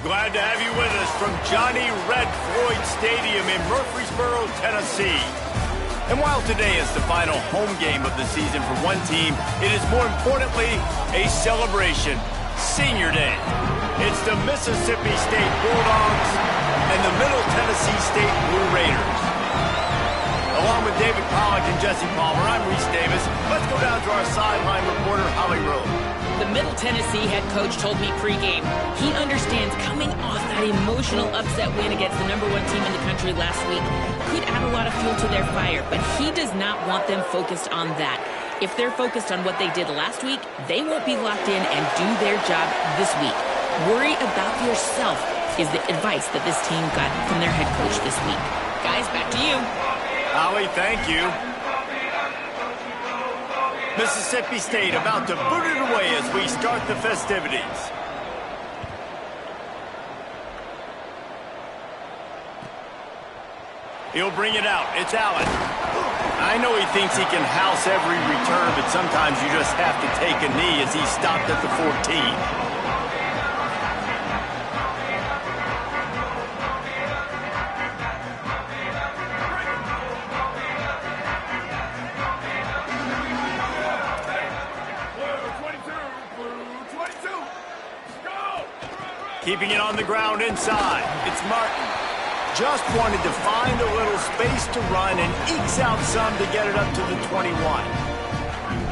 Glad to have you with us from Johnny Red Floyd Stadium in Murfreesboro, Tennessee. And while today is the final home game of the season for one team, it is more importantly a celebration, Senior Day. It's the Mississippi State Bulldogs and the Middle Tennessee State Blue Raiders. Along with David Pollack and Jesse Palmer, I'm Reese Davis. Let's go down to our sideline reporter, Holly Rowe. The Middle Tennessee head coach told me pregame he understands coming off that emotional upset win against the #1 team in the country last week could add a lot of fuel to their fire, but he does not want them focused on that. If they're focused on what they did last week, they won't be locked in and do their job this week. Worry about yourself is the advice that this team got from their head coach this week. Guys, back to you. Holly, thank you. Mississippi State about to boot it away as we start the festivities. He'll bring it out. It's Allen. I know he thinks he can house every return, but sometimes you just have to take a knee as he stopped at the 14. Keeping it on the ground inside. It's Martin. Just wanted to find a little space to run and ekes out some to get it up to the 21.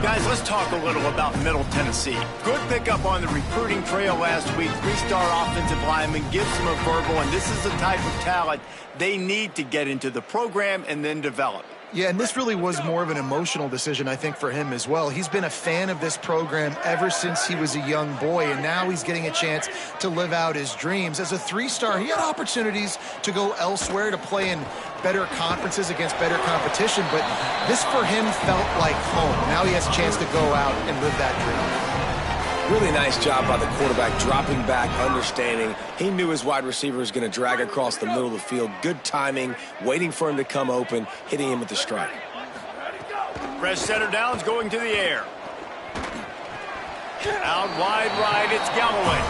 Guys, let's talk a little about Middle Tennessee. Good pickup on the recruiting trail last week. 3-star offensive lineman gives them a verbal, and this is the type of talent they need to get into the program and then develop. Yeah, and this really was more of an emotional decision, I think, for him as well. He's been a fan of this program ever since he was a young boy, and now he's getting a chance to live out his dreams. As a 3-star, he had opportunities to go elsewhere, to play in better conferences against better competition, but this for him felt like home. Now he has a chance to go out and live that dream. Really nice job by the quarterback, dropping back, understanding. He knew his wide receiver was going to drag across the middle of the field. Good timing, waiting for him to come open, hitting him with the strike. Fresh center downs going to the air. Out wide right, it's Galloway.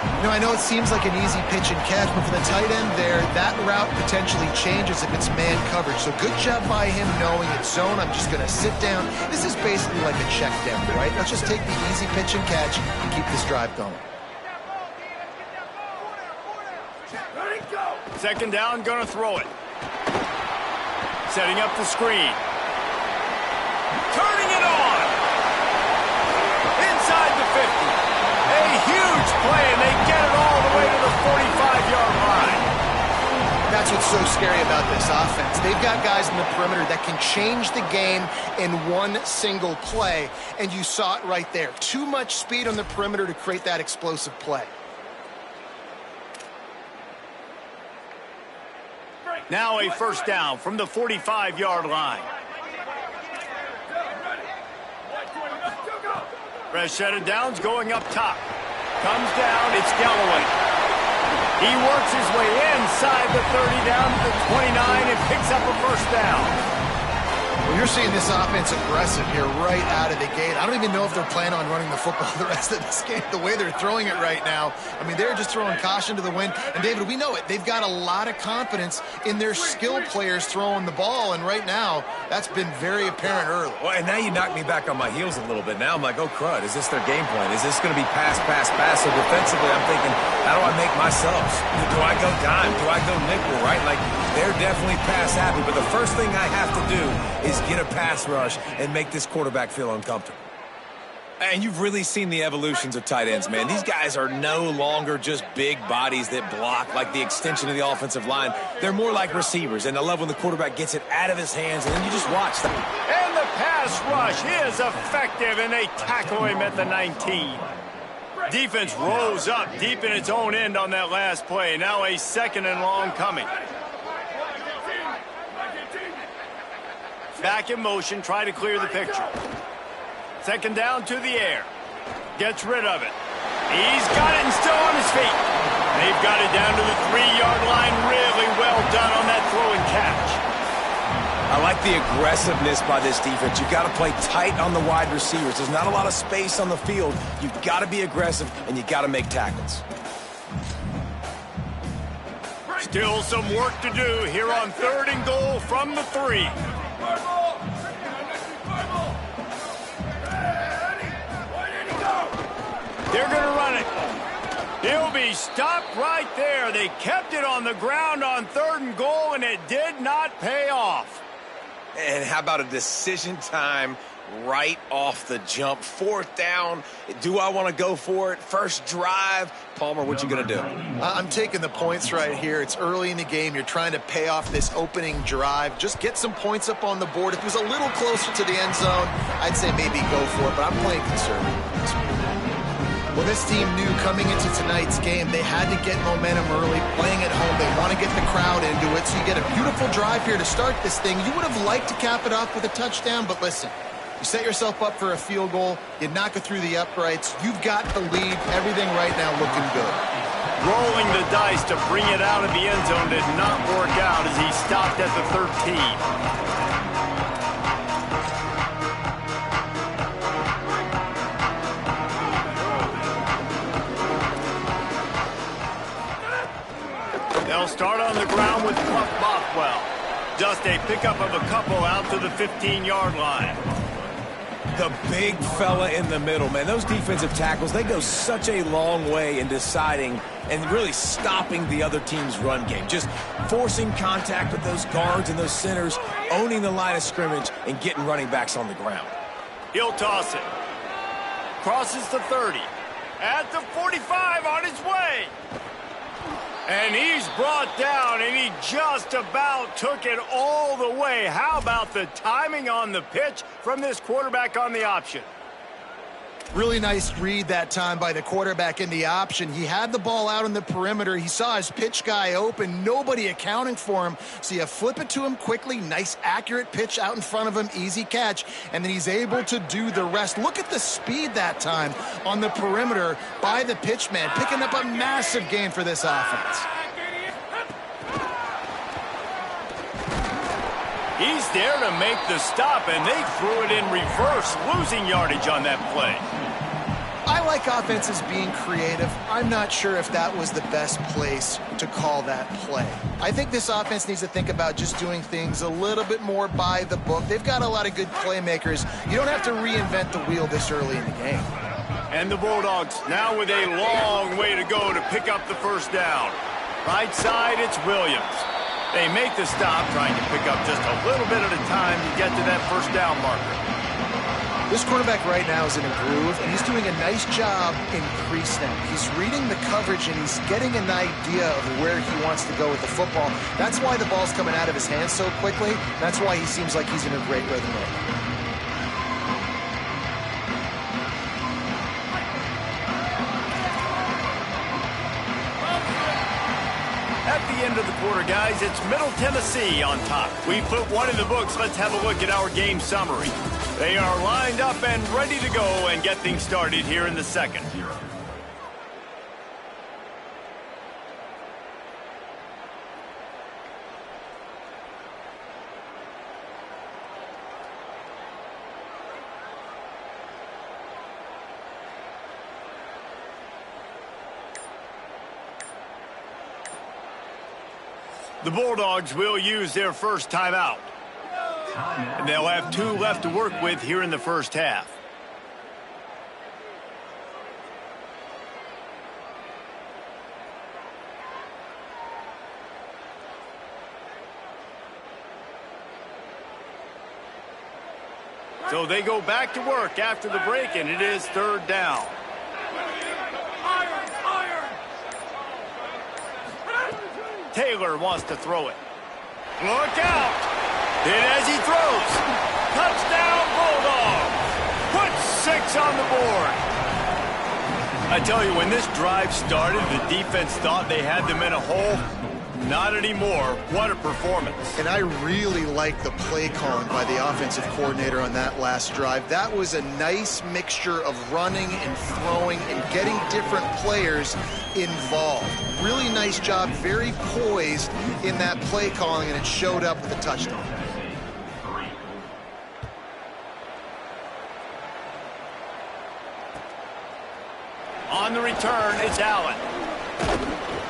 You know, I know it seems like an easy pitch and catch, but for the tight end there, that route potentially changes if it's man coverage. So good job by him knowing it's zone. I'm just going to sit down. This is basically like a check down, right? Let's just take the easy pitch and catch and keep this drive going. Second down, going to throw it. Setting up the screen. Turning it on. Inside the 50. A huge play, and they get it all the way to the 45-yard line. That's what's so scary about this offense. They've got guys in the perimeter that can change the game in one single play, and you saw it right there. Too much speed on the perimeter to create that explosive play. Now a first down from the 45-yard line. Fresh set of downs going up top. Comes down, it's Galloway. He works his way inside the 30 down to the 29 and picks up a first down. Well, you're seeing this offense aggressive here right out of the gate. I don't even know if they're planning on running the football the rest of this game, the way they're throwing it right now. I mean, they're just throwing caution to the wind. And, David, we know it. They've got a lot of confidence in their skill players throwing the ball, and right now that's been very apparent early. Well, and now you knock me back on my heels a little bit. Now I'm like, oh, crud, is this their game plan? Is this going to be pass, pass, pass? So defensively, I'm thinking, how do I make myself? Do I go dime? Do I go nickel, right? Like, they're definitely pass happy, but the first thing I have to do is get a pass rush and make this quarterback feel uncomfortable. And you've really seen the evolutions of tight ends, man. These guys are no longer just big bodies that block like the extension of the offensive line. They're more like receivers, and I love when the quarterback gets it out of his hands, and then you just watch them. And the pass rush is effective, and they tackle him at the 19. Defense rose up deep in its own end on that last play. Now a second and long coming. Back in motion, try to clear the picture. Second down to the air. Gets rid of it. He's got it and still on his feet. They've got it down to the 3-yard line. Really well done on that throw and catch. I like the aggressiveness by this defense. You've got to play tight on the wide receivers. There's not a lot of space on the field. You've got to be aggressive, and you've got to make tackles. Still some work to do here on 3rd and goal from the 3. They're going to run it. He'll be stopped right there. They kept it on the ground on 3rd and goal, and it did not pay off. And how about a decision time right off the jump? 4th down. Do I want to go for it? First drive. Palmer, what you going to do? I'm taking the points right here. It's early in the game. You're trying to pay off this opening drive. Just get some points up on the board. If it was a little closer to the end zone, I'd say maybe go for it, but I'm playing conservative. Well, this team knew coming into tonight's game they had to get momentum early, playing at home. They want to get the crowd into it, so you get a beautiful drive here to start this thing. You would have liked to cap it off with a touchdown, but listen, you set yourself up for a field goal, you knock it through the uprights, you've got the lead, everything right now looking good. Rolling the dice to bring it out of the end zone did not work out as he stopped at the 13. They'll start on the ground with Buck Bothwell. Just a pickup of a couple out to the 15-yard line. The big fella in the middle, man. Those defensive tackles, they go such a long way in deciding and really stopping the other team's run game. Just forcing contact with those guards and those centers, owning the line of scrimmage, and getting running backs on the ground. He'll toss it. Crosses the 30. At the 45 on his way. And he's brought down, and he just about took it all the way. How about the timing on the pitch from this quarterback on the option? Really nice read that time by the quarterback in the option. He had the ball out on the perimeter. He saw his pitch guy open, nobody accounting for him. So you flip it to him quickly, nice accurate pitch out in front of him, easy catch, and then he's able to do the rest. Look at the speed that time on the perimeter by the pitch man, picking up a massive gain for this offense. He's there to make the stop, and they threw it in reverse, losing yardage on that play. I like offenses being creative. I'm not sure if that was the best place to call that play. I think this offense needs to think about just doing things a little bit more by the book. They've got a lot of good playmakers. You don't have to reinvent the wheel this early in the game. And the Bulldogs now with a long way to go to pick up the first down. Right side, it's Williams. They make the stop, trying to pick up just a little bit at a time to get to that first down marker. This quarterback right now is in a groove, and he's doing a nice job in pre-snap. He's reading the coverage, and he's getting an idea of where he wants to go with the football. That's why the ball's coming out of his hands so quickly. That's why he seems like he's in a great rhythm right now. At the end of the quarter, guys, it's Middle Tennessee on top. We put one in the books. Let's have a look at our game summary. They are lined up and ready to go and get things started here in the second. The Bulldogs will use their first timeout. And they'll have 2 left to work with here in the first half. So they go back to work after the break, and it is 3rd down. Taylor wants to throw it. Look out! Hit as he throws. Touchdown, Bulldogs. Put 6 on the board. I tell you, when this drive started, the defense thought they had them in a hole. Not anymore. What a performance. And I really like the play calling by the offensive coordinator on that last drive. That was a nice mixture of running and throwing and getting different players involved. Really nice job, very poised in that play calling, and it showed up with a touchdown. On the return, it's Allen.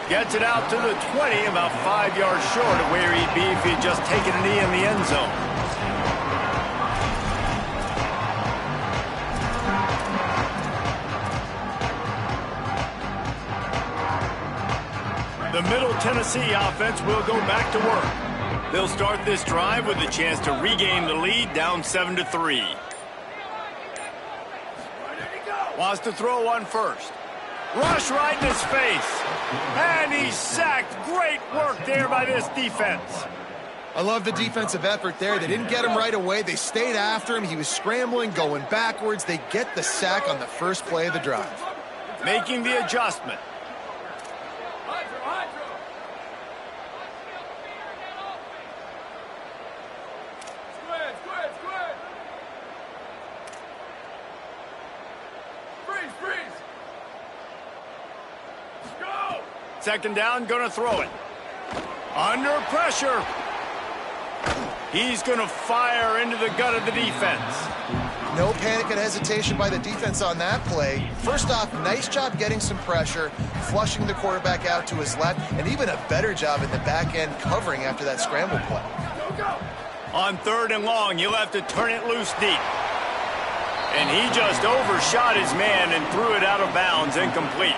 Gets it out to the 20, about 5 yards short of where he'd be if he had just taken a knee in the end zone. The Middle Tennessee offense will go back to work. They'll start this drive with a chance to regain the lead, down 7-3. Wants to throw on first. Rush right in his face. And he's sacked. Great work there by this defense. I love the defensive effort there. They didn't get him right away. They stayed after him. He was scrambling, going backwards. They get the sack on the first play of the drive. Making the adjustment. Second down, gonna throw it. Under pressure. He's gonna fire into the gut of the defense. No panic and hesitation by the defense on that play. First off, nice job getting some pressure, flushing the quarterback out to his left, and even a better job in the back end covering after that scramble play. On 3rd and long, you'll have to turn it loose deep. And he just overshot his man and threw it out of bounds, incomplete.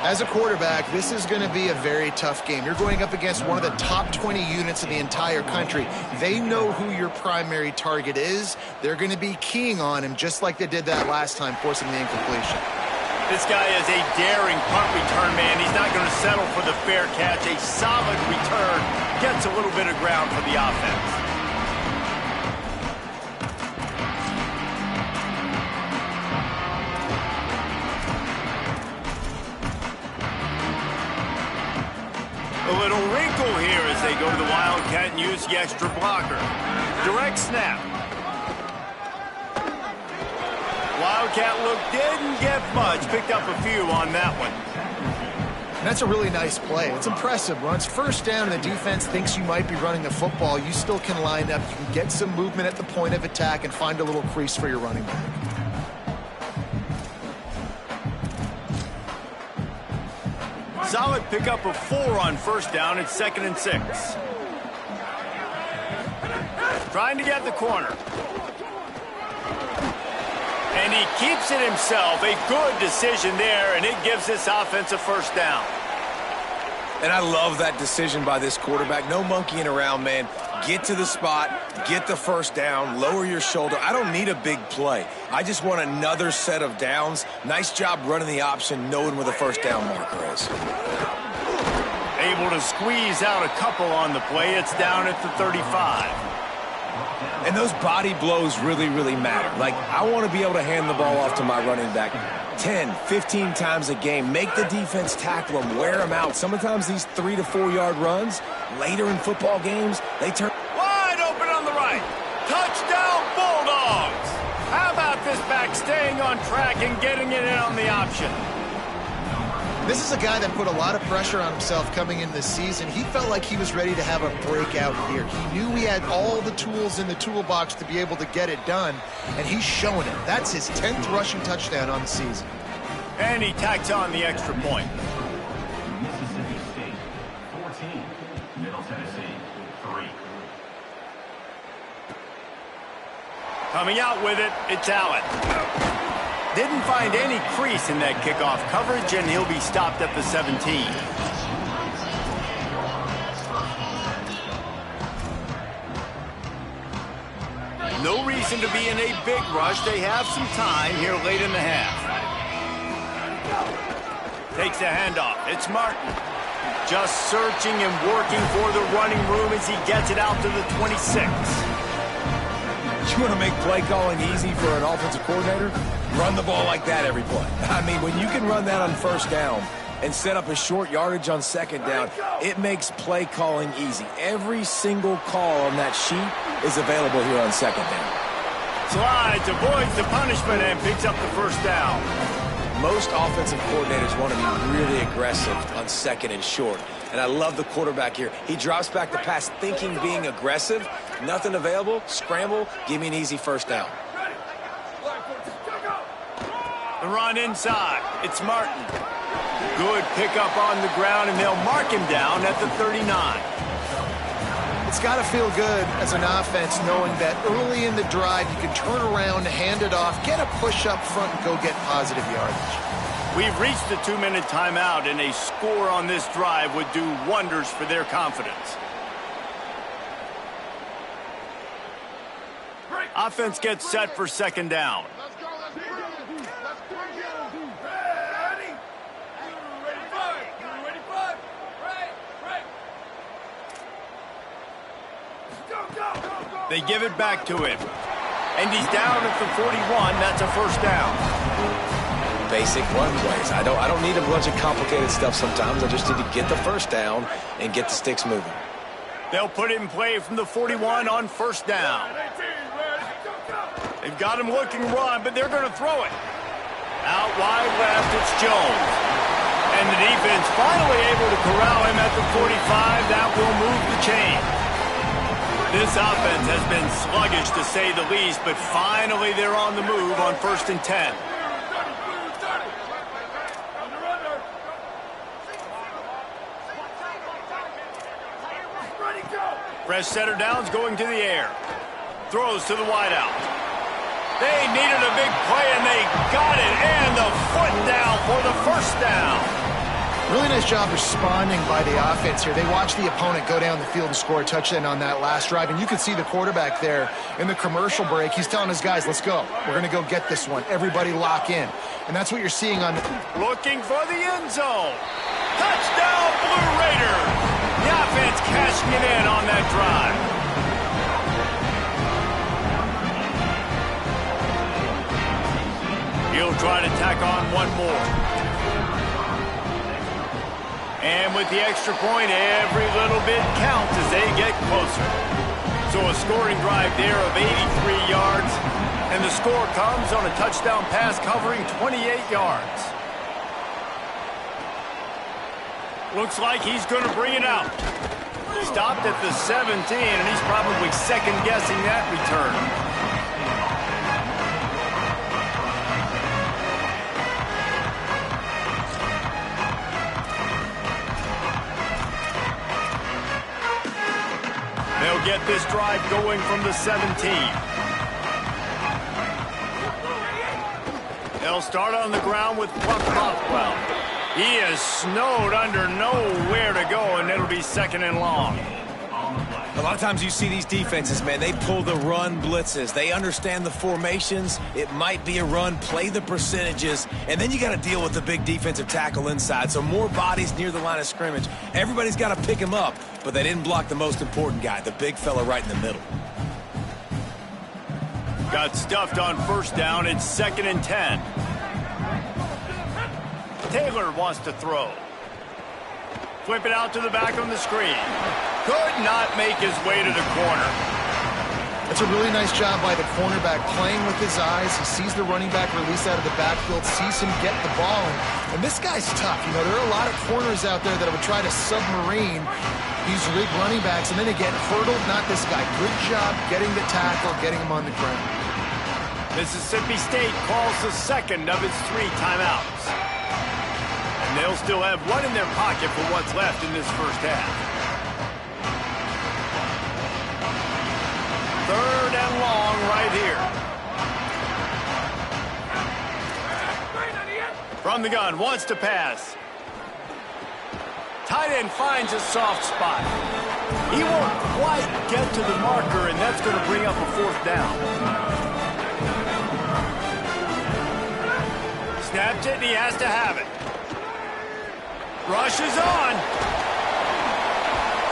As a quarterback, this is going to be a very tough game. You're going up against one of the top 20 units in the entire country. They know who your primary target is. They're going to be keying on him just like they did that last time, forcing the incompletion. This guy is a daring punt return man. He's not going to settle for the fair catch. A solid return gets a little bit of ground for the offense. A little wrinkle here as they go to the Wildcat and use the extra blocker. Direct snap. Wildcat look didn't get much. Picked up a few on that one. That's a really nice play. It's impressive. Once first down and the defense thinks you might be running the football, you still can line up. You can get some movement at the point of attack and find a little crease for your running back. Solid pickup of 4 on first down. It's 2nd and 6. Trying to get the corner. And he keeps it himself. A good decision there, and it gives this offense a first down. And I love that decision by this quarterback. No monkeying around, man. Get to the spot, get the first down, lower your shoulder. I don't need a big play. I just want another set of downs. Nice job running the option, knowing where the first down marker is. Able to squeeze out a couple on the play. It's down at the 35. And those body blows really, really matter. Like, I want to be able to hand the ball off to my running back 10, 15 times a game. Make the defense tackle them, wear them out. Sometimes these 3 to 4 yard runs, later in football games, they turn wide open on the right. Touchdown, Bulldogs. How about this back staying on track and getting it in on the option? This is a guy that put a lot of pressure on himself coming in this season. He felt like he was ready to have a breakout here. He knew he had all the tools in the toolbox to be able to get it done, and he's showing it. That's his 10th rushing touchdown on the season. And he tacks on the extra point. Mississippi State, 14. Middle Tennessee, 3. Coming out with it, it's Allen. Didn't find any crease in that kickoff coverage, and he'll be stopped at the 17. No reason to be in a big rush. They have some time here late in the half. Takes a handoff. It's Martin. Just searching and working for the running room as he gets it out to the 26. You want to make play calling easy for an offensive coordinator? Run the ball like that every play. I mean, when you can run that on first down and set up a short yardage on second down, it makes play calling easy. Every single call on that sheet is available here on second down. Slides, avoids the punishment, and picks up the first down. Most offensive coordinators want to be really aggressive on second and short. And I love the quarterback here. He drops back the pass thinking being aggressive. Nothing available. Scramble. Give me an easy first down. The run inside. It's Martin. Good pickup on the ground, and they'll mark him down at the 39. It's got to feel good as an offense knowing that early in the drive you can turn around, hand it off, get a push up front, and go get positive yardage. We've reached the 2-minute timeout, and a score on this drive would do wonders for their confidence. Offense gets set for second down. They give it back to him. And he's down at the 41. That's a first down. Basic run plays. I don't need a bunch of complicated stuff sometimes. I just need to get the first down and get the sticks moving. They'll put it in play from the 41 on first down. They've got him looking run, but they're going to throw it. Out wide left, it's Jones. And the defense finally able to corral him at the 45. That will move the chain. This offense has been sluggish, to say the least, but finally they're on the move on 1st and 10. Fresh setter downs going to the air. Throws to the wideout. They needed a big play, and they got it. And the foot down for the first down. Really nice job responding by the offense here. They watched the opponent go down the field and score a touchdown on that last drive. And you can see the quarterback there in the commercial break. He's telling his guys, let's go. We're going to go get this one. Everybody lock in. And that's what you're seeing on... Looking for the end zone. Touchdown, Blue Raiders. The offense cashing it in on that drive. He'll try to tack on one more. And with the extra point, every little bit counts as they get closer. So a scoring drive there of 83 yards. And the score comes on a touchdown pass covering 28 yards. Looks like he's going to bring it out. Stopped at the 17, and he's probably second-guessing that return. They'll get this drive going from the 17. They'll start on the ground with Rothwell. He is snowed under, nowhere to go, and it'll be second and long. A lot of times you see these defenses, man, they pull the run blitzes. They understand the formations. It might be a run, play the percentages, and then you got to deal with the big defensive tackle inside. So more bodies near the line of scrimmage. Everybody's got to pick him up, but they didn't block the most important guy, the big fella right in the middle. Got stuffed on first down. It's 2nd and 10. Taylor wants to throw. Flip it out to the back on the screen. Could not make his way to the corner. It's a really nice job by the cornerback playing with his eyes. He sees the running back release out of the backfield, sees him get the ball. And this guy's tough. You know, there are a lot of corners out there that would try to submarine these big running backs, and then they get hurdled. Not this guy. Good job getting the tackle, getting him on the ground. Mississippi State calls the second of its 3 timeouts. And they'll still have one in their pocket for what's left in this first half. 3rd and long right here. From the gun, wants to pass. Tight end finds a soft spot. He won't quite get to the marker, and that's going to bring up a 4th down. Snaps it, and he has to have it. Rushes on.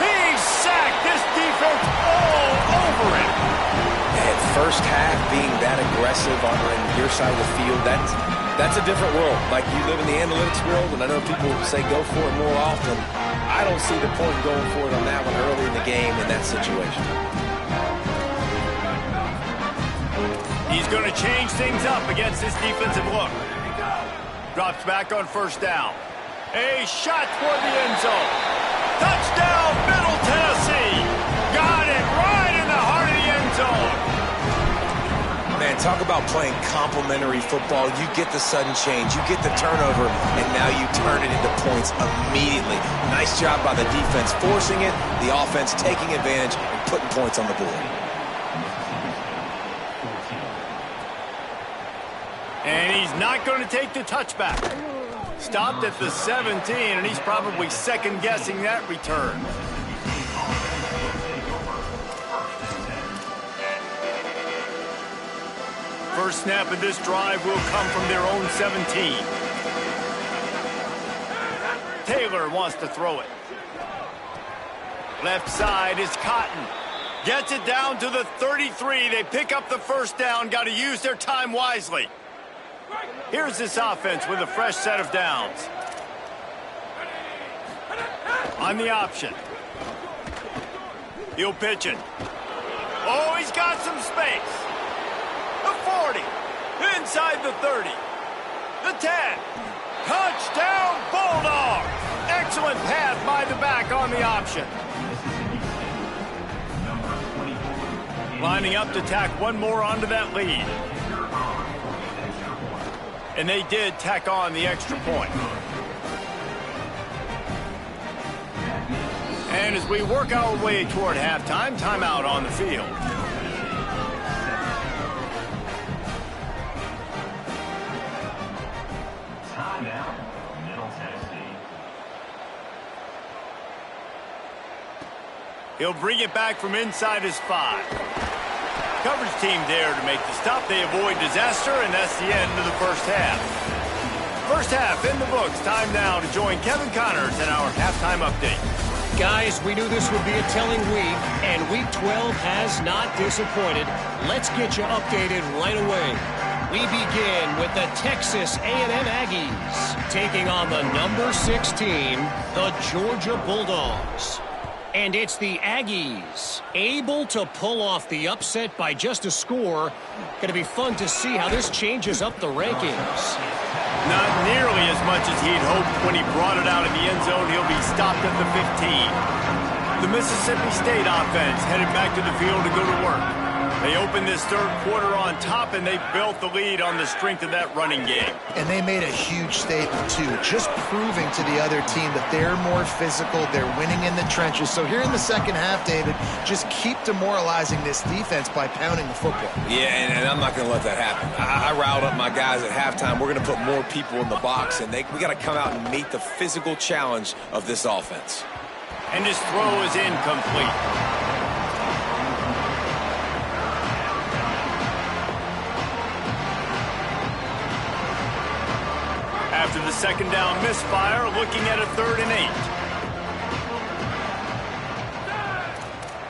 He's sacked. This defense all over him. And first half being that aggressive on your side of the field, that's a different world. Like, you live in the analytics world, and I know people say go for it more often. I don't see the point going for it on that one early in the game in that situation. He's going to change things up against this defensive look. Drops back on first down. A shot toward the end zone. Touchdown, Middle Tennessee. Got it right in the heart of the end zone. Man, talk about playing complementary football. You get the sudden change, you get the turnover, and now you turn it into points immediately. Nice job by the defense forcing it, the offense taking advantage and putting points on the board. And he's not going to take the touchback. Stopped at the 17, and he's probably second-guessing that return. First snap of this drive will come from their own 17. Taylor wants to throw it. Left side is Cotton. Gets it down to the 33. They pick up the first down. Got to use their time wisely. Here's this offense with a fresh set of downs. On the option. He'll pitch it. Oh, he's got some space. The 40. Inside the 30. The 10. Touchdown, Bulldogs! Excellent pass by the back on the option. Lining up to tack one more onto that lead. And they did tack on the extra point. And as we work our way toward halftime, timeout on the field. Timeout, Middle Tennessee. He'll bring it back from inside his 5. Coverage team there to make the stop. They avoid disaster, and that's the end of the first half. First half in the books. Time now to join Kevin Connors in our halftime update. Guys, we knew this would be a telling week, and Week 12 has not disappointed. Let's get you updated right away. We begin with the Texas A&M Aggies taking on the number 6 team, the Georgia Bulldogs. And it's the Aggies able to pull off the upset by just a score. Going to be fun to see how this changes up the rankings. Not nearly as much as he'd hoped when he brought it out in the end zone. He'll be stopped at the 15. The Mississippi State offense headed back to the field to go to work. They opened this third quarter on top, and they built the lead on the strength of that running game. And they made a huge statement, too, just proving to the other team that they're more physical, they're winning in the trenches. So here in the second half, David, just keep demoralizing this defense by pounding the football. Yeah, and I'm not going to let that happen. I riled up my guys at halftime. We're going to put more people in the box, and we got to come out and meet the physical challenge of this offense. And his throw is incomplete. After the second down misfire, looking at a 3rd and 8.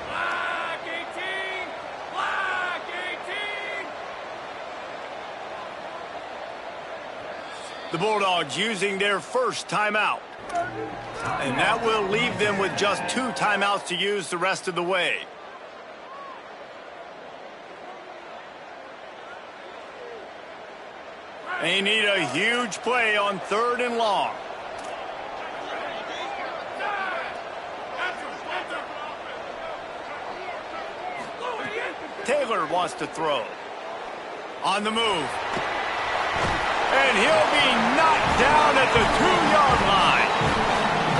Flag 18! Flag 18! The Bulldogs using their first timeout. And that will leave them with just 2 timeouts to use the rest of the way. They need a huge play on 3rd and long. Taylor wants to throw. On the move. And he'll be knocked down at the 2-yard line.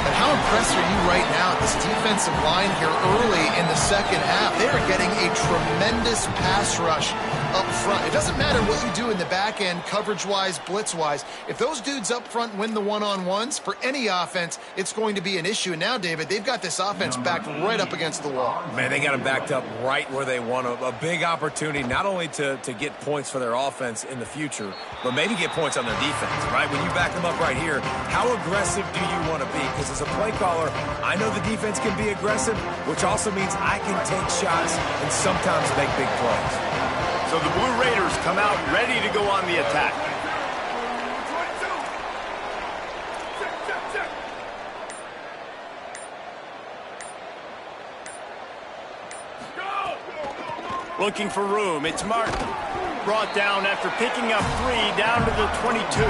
And how impressed are you right now at this defensive line here early in the second half? They are getting a tremendous pass rush up front. It doesn't matter what you do in the back end, coverage-wise, blitz-wise. If those dudes up front win the one-on-ones, for any offense, it's going to be an issue. And now, David, they've got this offense backed right up against the wall. Man, they got them backed up right where they want them. A big opportunity not only to get points for their offense in the future, but maybe get points on their defense, right? When you back them up right here, how aggressive do you want to be? Because as a play caller, I know the defense can be aggressive, which also means I can take shots and sometimes make big plays. So the Blue Raiders come out ready to go on the attack. Looking for room. It's Martin. Brought down after picking up 3 down to the 22.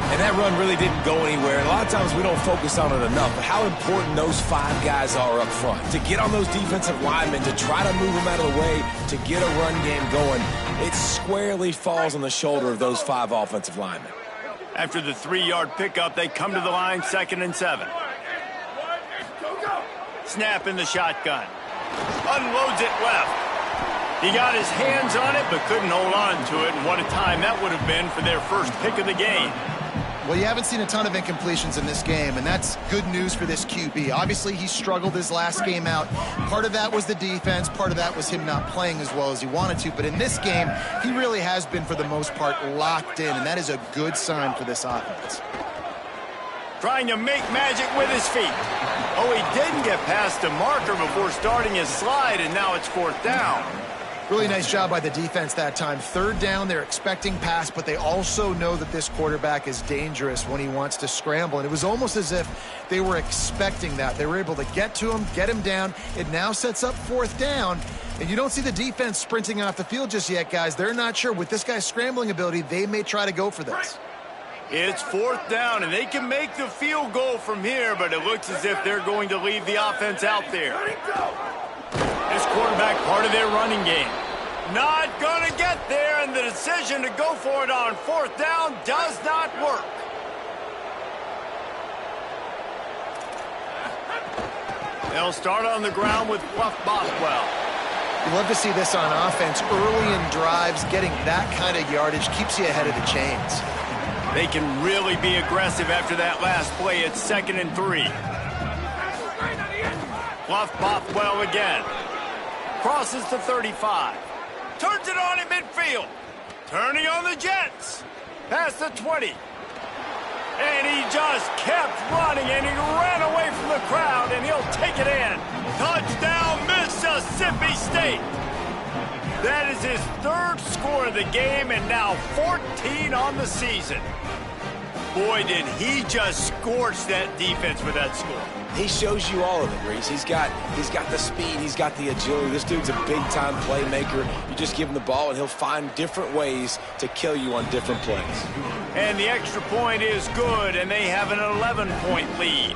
And that run really didn't go anywhere. And a lot of times we don't focus on it enough, but how important those 5 guys are up front. To get on those defensive linemen, to try to move them out of the way, to get a run game going. it squarely falls on the shoulder of those 5 offensive linemen. After the 3-yard pickup, they come to the line, 2nd and 7. Snap in the shotgun. Unloads it left. He got his hands on it, but couldn't hold on to it, and what a time that would have been for their first pick of the game. Well, you haven't seen a ton of incompletions in this game, and that's good news for this QB. Obviously, he struggled his last game out. Part of that was the defense. Part of that was him not playing as well as he wanted to. But in this game, he really has been, for the most part, locked in, and that is a good sign for this offense. Trying to make magic with his feet. Oh, he didn't get past the marker before starting his slide, and now it's 4th down. Really nice job by the defense that time. 3rd down, they're expecting pass, but they also know that this quarterback is dangerous when he wants to scramble. And it was almost as if they were expecting that. They were able to get to him, get him down. It now sets up 4th down. And you don't see the defense sprinting off the field just yet, guys. They're not sure. With this guy's scrambling ability, they may try to go for this. It's 4th down, and they can make the field goal from here, but it looks as if they're going to leave the offense out there. This quarterback, part of their running game. Not going to get there, and the decision to go for it on 4th down does not work. They'll start on the ground with Bluff Bothwell. You love to see this on offense. Early in drives, getting that kind of yardage keeps you ahead of the chains. They can really be aggressive after that last play. It's 2nd and 3. Bluff Bothwell again. Crosses to 35. Turns it on in midfield. Turning on the Jets. Past the 20. And he just kept running, and he ran away from the crowd, and he'll take it in. Touchdown, Mississippi State. That is his 3rd score of the game, and now 14 on the season. Boy, did he just scorch that defense with that score. He shows you all of it, Reese. He's got the speed, he's got the agility. This dude's a big-time playmaker. You just give him the ball, and he'll find different ways to kill you on different plays. And the extra point is good, and they have an 11-point lead.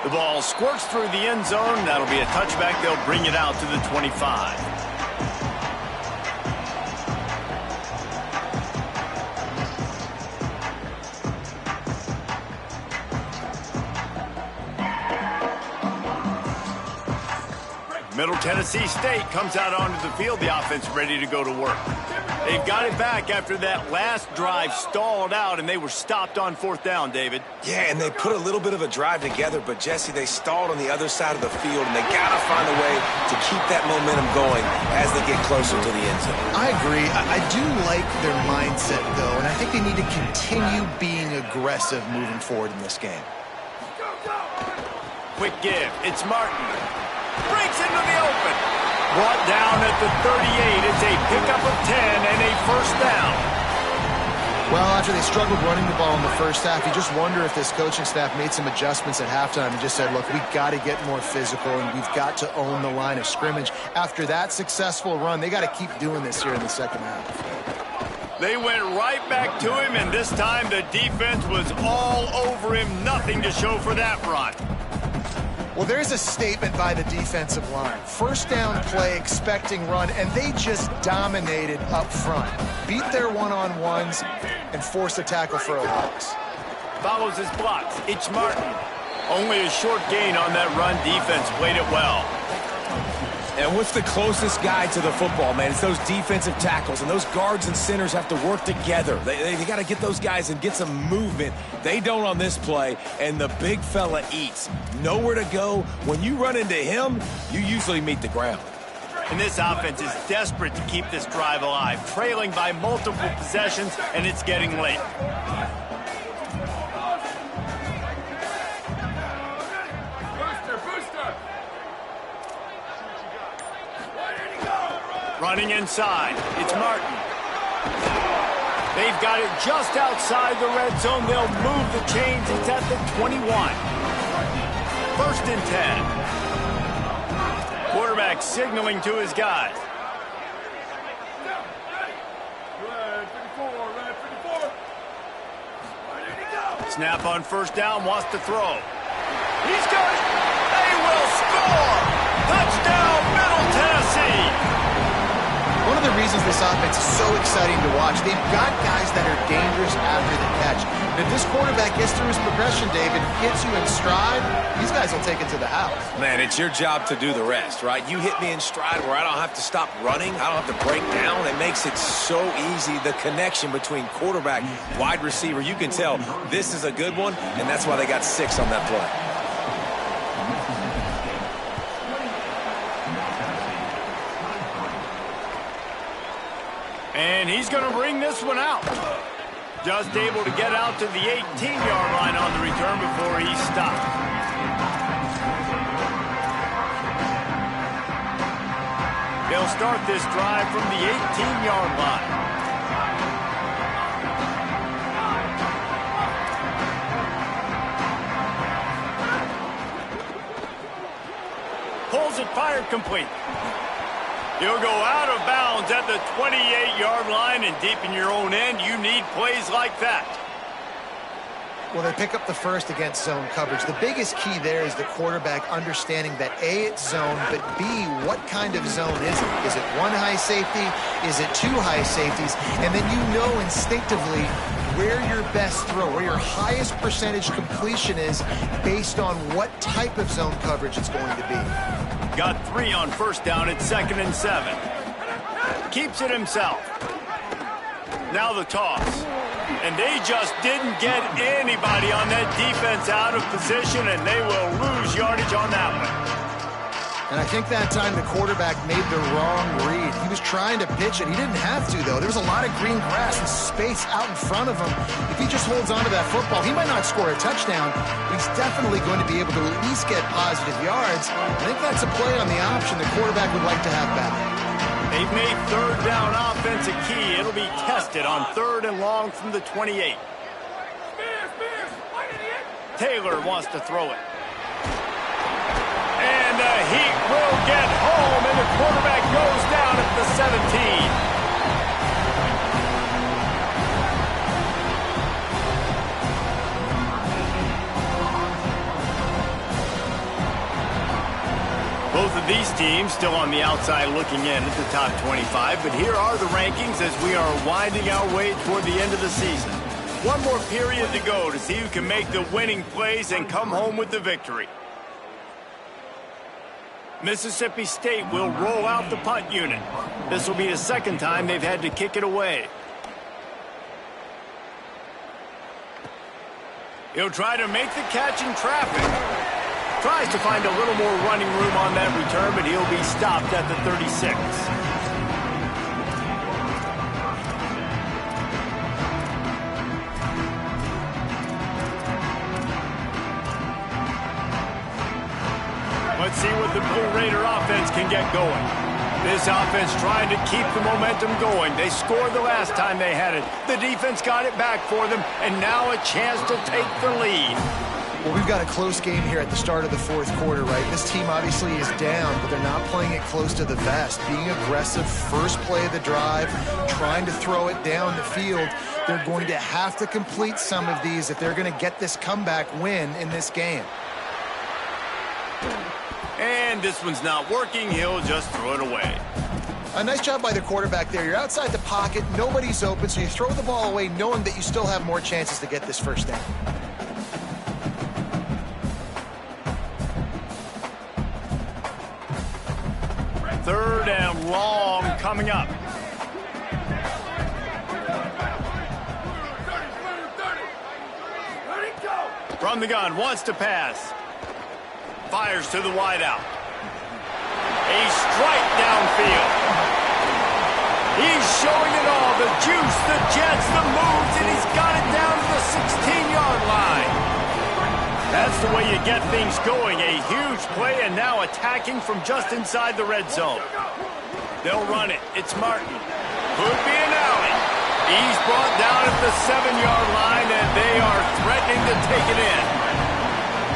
The ball squirts through the end zone. That'll be a touchback. They'll bring it out to the 25. Middle Tennessee State comes out onto the field. The offense ready to go to work. They've got it back after that last drive stalled out, and they were stopped on 4th down, David. Yeah, and they put a little bit of a drive together, but, Jesse, they stalled on the other side of the field, and they got to find a way to keep that momentum going as they get closer to the end zone. I agree. I do like their mindset, though, and I think they need to continue being aggressive moving forward in this game. Quick give. It's Martin. Breaks into the open. Brought down at the 38. It's a pickup of 10 and a 1st down. Well, after they struggled running the ball in the first half, you just wonder if this coaching staff made some adjustments at halftime and just said, look, we've got to get more physical and we've got to own the line of scrimmage. After that successful run, they got to keep doing this here in the second half. They went right back to him, and this time the defense was all over him. Nothing to show for that run. Well, there's a statement by the defensive line. 1st down play, expecting run, and they just dominated up front. Beat their one-on-ones and forced a tackle for a loss. Follows his blocks. It's Martin. Only a short gain on that run. Defense played it well. And what's the closest guy to the football, man? It's those defensive tackles, and those guards and centers have to work together. They got to get those guys and get some movement. They don't on this play, and the big fella eats. Nowhere to go. When you run into him, you usually meet the ground. And this offense is desperate to keep this drive alive, trailing by multiple possessions, and it's getting late. Running inside, it's Martin. They've got it just outside the red zone. They'll move the chains. It's at the 21. 1st and 10. Quarterback signaling to his guys. Snap on first down, wants to throw. He's got it. They will score. Touchdown, Middle Tennessee. One of the reasons this offense is so exciting to watch, they've got guys that are dangerous after the catch. And if this quarterback gets through his progression, David, gets you in stride, these guys will take it to the house. Man, it's your job to do the rest, right? You hit me in stride where I don't have to stop running. I don't have to break down. It makes it so easy. The connection between quarterback, wide receiver, you can tell this is a good one, and that's why they got 6 on that play. And he's going to bring this one out. Just able to get out to the 18-yard line on the return before he stopped. They'll start this drive from the 18-yard line. Pulls it, fired, complete. You'll go out of bounds at the 28-yard line, and deep in your own end, you need plays like that. Well, they pick up the first against zone coverage. The biggest key there is the quarterback understanding that A, it's zone, but B, what kind of zone is it? Is it one high safety? Is it 2 high safeties? And then you know instinctively where your best throw, where your highest percentage completion is based on what type of zone coverage it's going to be. Got 3 on first down at 2nd and 7. Keeps it himself. Now the toss. And they just didn't get anybody on that defense out of position, and they will lose yardage on that one. And I think that time the quarterback made the wrong read. He was trying to pitch it. He didn't have to, though. There was a lot of green grass and space out in front of him. If he just holds on to that football, he might not score a touchdown, but he's definitely going to be able to at least get positive yards. I think that's a play on the option the quarterback would like to have back. They've made third down offense a key. It'll be tested on 3rd and long from the 28. Taylor wants to throw it. And the Heat will get home, and the quarterback goes down at the 17. Both of these teams still on the outside looking in at the top 25, but here are the rankings as we are winding our way toward the end of the season. One more period to go to see who can make the winning plays and come home with the victory. Mississippi State will roll out the punt unit. This will be the 2nd time they've had to kick it away. He'll try to make the catch in traffic. Tries to find a little more running room on that return, but he'll be stopped at the 36. Let's see what the Blue Raider offense can get going. This offense trying to keep the momentum going. They scored the last time they had it. The defense got it back for them, and now a chance to take the lead. Well, we've got a close game here at the start of the 4th quarter, right? This team obviously is down, but they're not playing it close to the vest. Being aggressive, first play of the drive, trying to throw it down the field. They're going to have to complete some of these if they're going to get this comeback win in this game. And this one's not working. He'll just throw it away. A nice job by the quarterback there. You're outside the pocket, nobody's open, so you throw the ball away knowing that you still have more chances to get this first down. Third and long coming up. From the gun, wants to pass. Fires to the wideout. A strike downfield. He's showing it all. The juice, the jets, the moves, and he's got it down to the 16-yard line. That's the way you get things going. A huge play, and now attacking from just inside the red zone. They'll run it. It's Martin. Could be an alley. He's brought down at the 7-yard line, and they are threatening to take it in.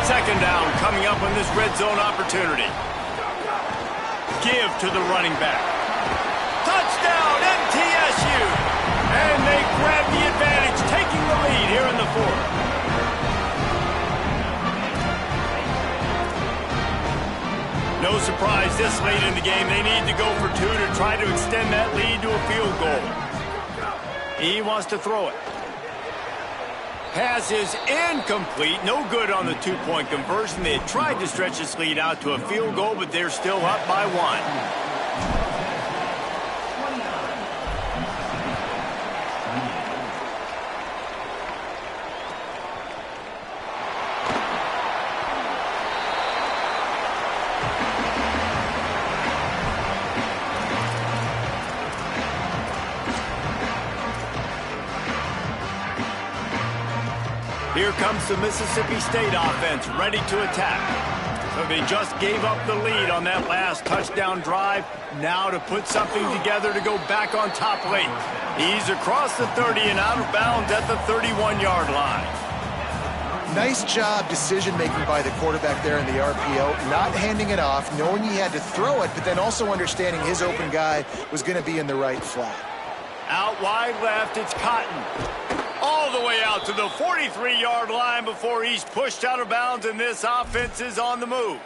2nd down coming up on this red zone opportunity. Give to the running back. Touchdown, MTSU! And they grab the advantage, taking the lead here in the 4th. No surprise this late in the game. They need to go for two to try to extend that lead to a field goal. He wants to throw it. Pass is incomplete. No good on the two-point conversion. They had tried to stretch this lead out to a field goal, but they're still up by one. Here comes the Mississippi State offense, ready to attack. So they just gave up the lead on that last touchdown drive. Now to put something together to go back on top late. He's across the 30 and out of bounds at the 31-yard line. Nice job decision-making by the quarterback there in the RPO, not handing it off, knowing he had to throw it, but then also understanding his open guy was going to be in the right flat. Out wide left, it's Cotton. All the way out to the 43-yard line before he's pushed out of bounds, and this offense is on the move.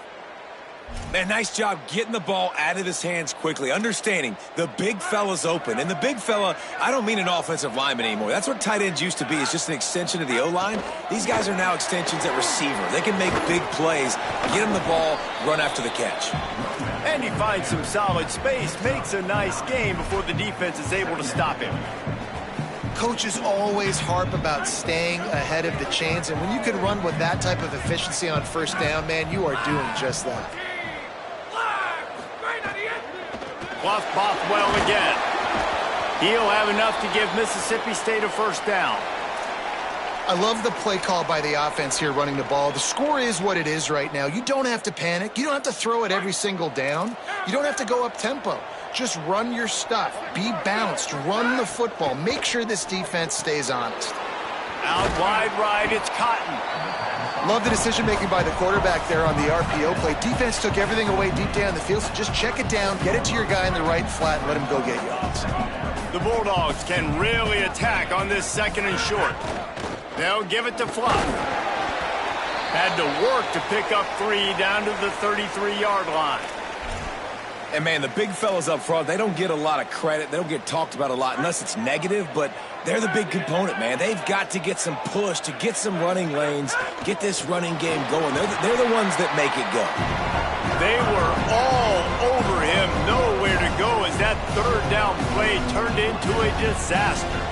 Man, nice job getting the ball out of his hands quickly, understanding the big fella's open. And the big fella, I don't mean an offensive lineman anymore. That's what tight ends used to be, is just an extension of the O-line. These guys are now extensions at receiver. They can make big plays, get him the ball, run after the catch. And he finds some solid space, makes a nice game before the defense is able to stop him. Coaches always harp about staying ahead of the chains, and when you can run with that type of efficiency on first down, man, you are doing just that. Bluff Bothwell again. He'll have enough to give Mississippi State a first down. I love the play call by the offense here running the ball. The score is what it is right now. You don't have to panic. You don't have to throw it every single down. You don't have to go up tempo. Just run your stuff. Be balanced. Run the football. Make sure this defense stays honest. Out wide right, it's Cotton. Love the decision-making by the quarterback there on the RPO play. Defense took everything away deep down the field, so just check it down, get it to your guy in the right flat, and let him go get yards. The Bulldogs can really attack on this second and short. They'll give it to Fluff. Had to work to pick up 3 down to the 33-yard line. And, man, the big fellas up front, they don't get a lot of credit. They don't get talked about a lot unless it's negative, but they're the big component, man. They've got to get some push, to get some running lanes, get this running game going. They're the ones that make it go. They were all over him, nowhere to go as that third down play turned into a disaster.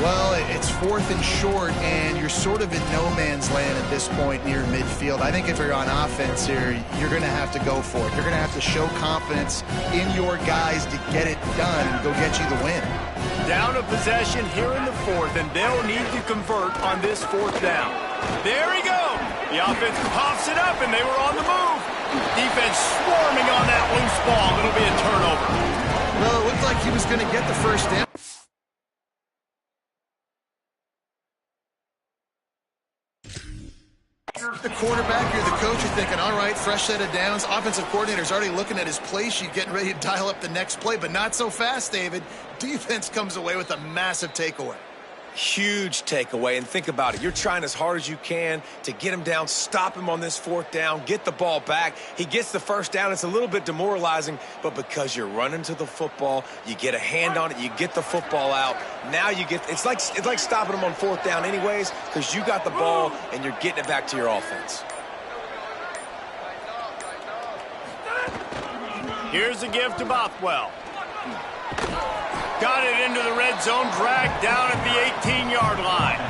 Well, it's 4th and short, and you're sort of in no man's land at this point near midfield. I think if you're on offense here, you're going to have to go for it. You're going to have to show confidence in your guys to get it done and go get you the win. Down a possession here in the 4th, and they'll need to convert on this 4th down. There he goes. The offense pops it up, and they were on the move. Defense swarming on that loose ball. It'll be a turnover. Well, it looked like he was going to get the first down. The quarterback, you're the coach, you're thinking, all right, fresh set of downs. Offensive coordinator's already looking at his play sheet, getting ready to dial up the next play, but not so fast, David. Defense comes away with a massive takeaway. Huge takeaway, and think about it. You're trying as hard as you can to get him down, stop him on this 4th down, get the ball back. He gets the first down. It's a little bit demoralizing, but because you're running to the football, you get a hand on it, you get the football out. Now you get, it's like stopping him on 4th down anyways, because you got the ball and you're getting it back to your offense. Here's a give to Bothwell. Got it into the red zone, dragged down at the 18-yard line.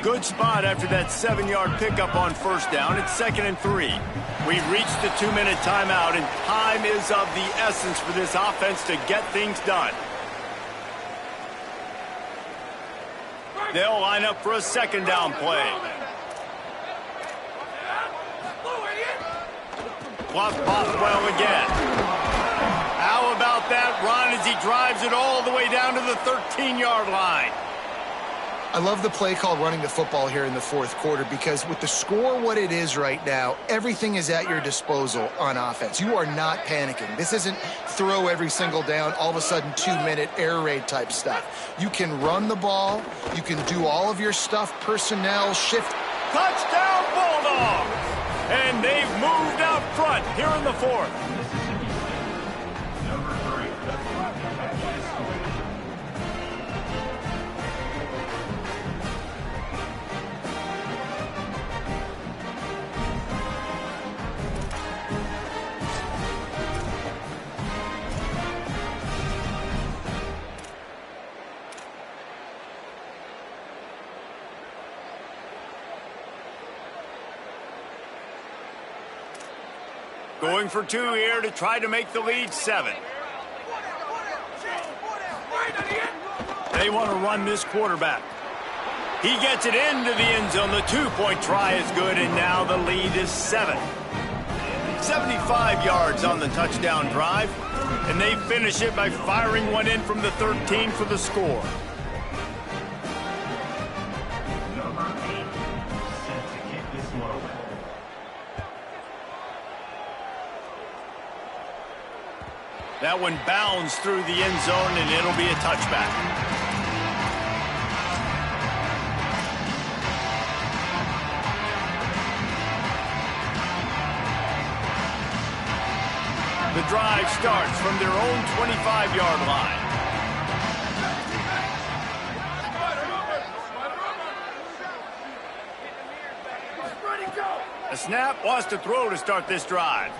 Good spot after that 7-yard pickup on first down. It's 2nd and 3. We've reached the 2-minute timeout, and time is of the essence for this offense to get things done. They'll line up for a 2nd down play. Bluff Bothwell again. How about that run as he drives it all the way down to the 13-yard line? I love the play call running the football here in the fourth quarter because with the score what it is right now, everything is at your disposal on offense. You are not panicking. This isn't throw every single down, all of a sudden 2-minute air raid type stuff. You can run the ball. You can do all of your stuff, personnel, shift. Touchdown Bulldogs! And they've moved out front here in the fourth. Number 3. Going for 2 here to try to make the lead 7. They want to run this quarterback. He gets it into the end zone. The 2-point try is good, and now the lead is 7. 75 yards on the touchdown drive, and they finish it by firing one in from the 13 for the score. Number 8. Set to kick this one away. That one bounds through the end zone, and it'll be a touchback. The drive starts from their own 25-yard line. A snap wants to throw to start this drive.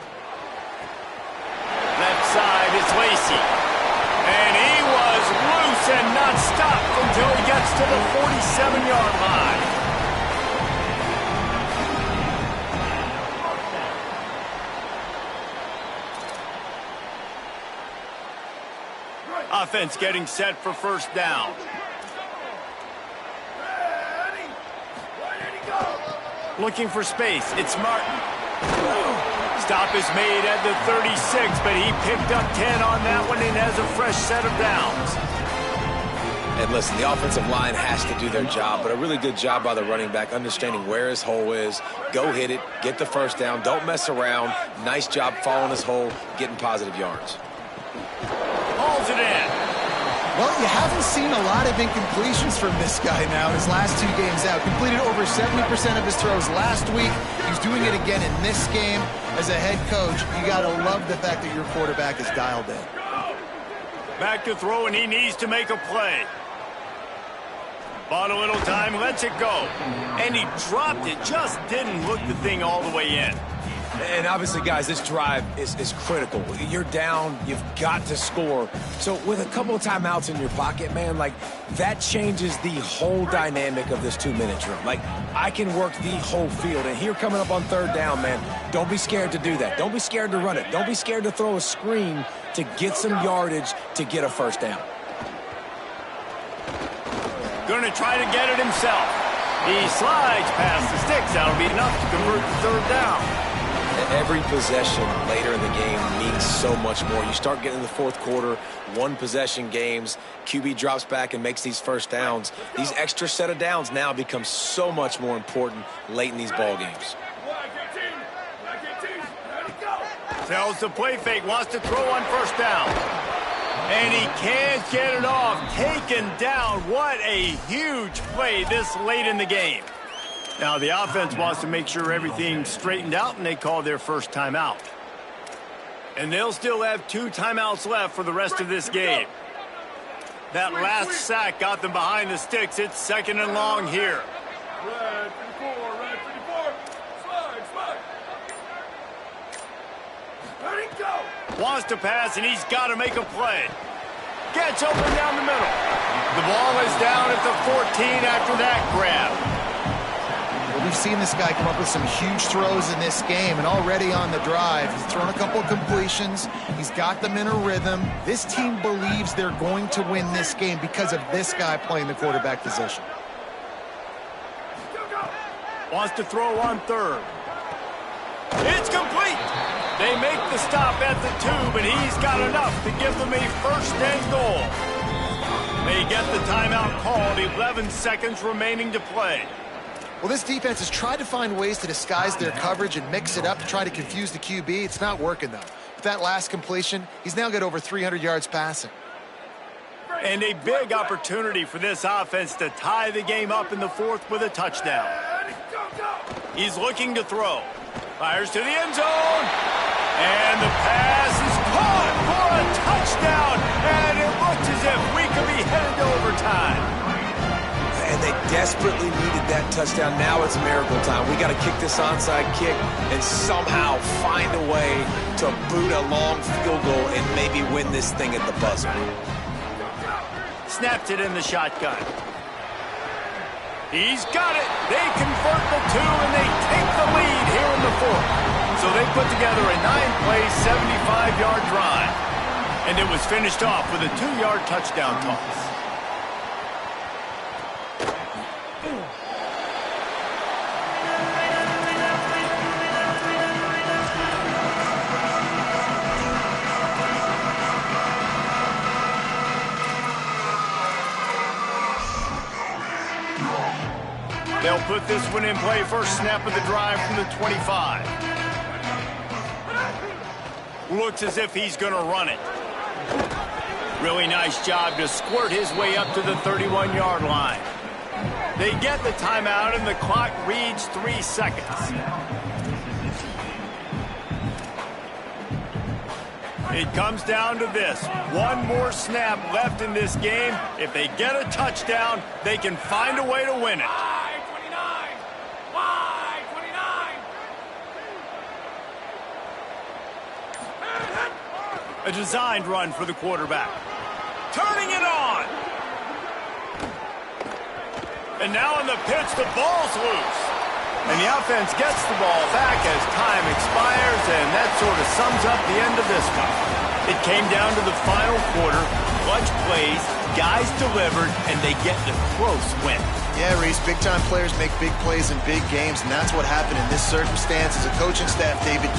Left side is Lacey. And he was loose and not stopped until he gets to the 47-yard line. Offense getting set for first down. Looking for space. It's Martin. Stop is made at the 36, but he picked up 10 on that one and has a fresh set of downs. And listen, the offensive line has to do their job, but a really good job by the running back, understanding where his hole is. Go hit it, get the first down, don't mess around. Nice job following his hole, getting positive yards. Hauls it in. Well, you haven't seen a lot of incompletions from this guy now his last 2 games out. Completed over 70% of his throws last week. He's doing it again in this game. As a head coach, you got to love the fact that your quarterback is dialed in. Back to throw, and he needs to make a play. Bought a little time, lets it go. And he dropped it, just didn't hook the thing all the way in. And obviously, guys, this drive is critical. You're down. You've got to score. So with a couple of timeouts in your pocket, man, like, that changes the whole dynamic of this 2-minute drill. Like, I can work the whole field. And here coming up on third down, man, don't be scared to do that. Don't be scared to run it. Don't be scared to throw a screen to get some yardage to get a first down. Going to try to get it himself. He slides past the sticks. That'll be enough to convert the third down. Every possession later in the game means so much more. You start getting in the fourth quarter, 1-possession games, QB drops back and makes these first downs. These extra set of downs now become so much more important late in these ball games. Tells the play fake, wants to throw on first down. And he can't get it off. Taken down. What a huge play this late in the game. Now, the offense wants to make sure everything's straightened out, and they call their first timeout. And they'll still have 2 timeouts left for the rest of this game. That last sack got them behind the sticks. It's 2nd and long here. Red 54, slide. Ready, go. Wants to pass, and he's got to make a play. Gets open down the middle. The ball is down at the 14 after that grab. We've seen this guy come up with some huge throws in this game, and already on the drive, he's thrown a couple of completions. He's got them in a rhythm. This team believes they're going to win this game because of this guy playing the quarterback position. Wants to throw on third. It's complete. They make the stop at the 2, but he's got enough to give them a first and goal. They get the timeout called, 11 seconds remaining to play. Well, this defense has tried to find ways to disguise their coverage and mix it up to try to confuse the QB. It's not working, though. With that last completion, he's now got over 300 yards passing. And a big opportunity for this offense to tie the game up in the fourth with a touchdown. He's looking to throw. Fires to the end zone. And the pass is caught for a touchdown. And it looks as if we could be headed to overtime. And they desperately needed that touchdown. Now it's miracle time. We got to kick this onside kick and somehow find a way to boot a long field goal and maybe win this thing at the buzzer. Snaps it in the shotgun. He's got it. They convert the two, and they take the lead here in the fourth. So they put together a 9-play, 75-yard drive. And it was finished off with a 2-yard touchdown toss. They'll put this one in play. First snap of the drive from the 25. Looks as if he's going to run it. Really nice job to squirt his way up to the 31-yard line. They get the timeout, and the clock reads 3 seconds. It comes down to this. One more snap left in this game. If they get a touchdown, they can find a way to win it. A designed run for the quarterback. Turning it on. And now on the pitch, the ball's loose. And the offense gets the ball back as time expires, and that sort of sums up the end of this one. It came down to the final quarter. Clutch plays, guys delivered, and they get the close win. Yeah, Reese, big-time players make big plays in big games, and that's what happened in this circumstance. As a coaching staff, David,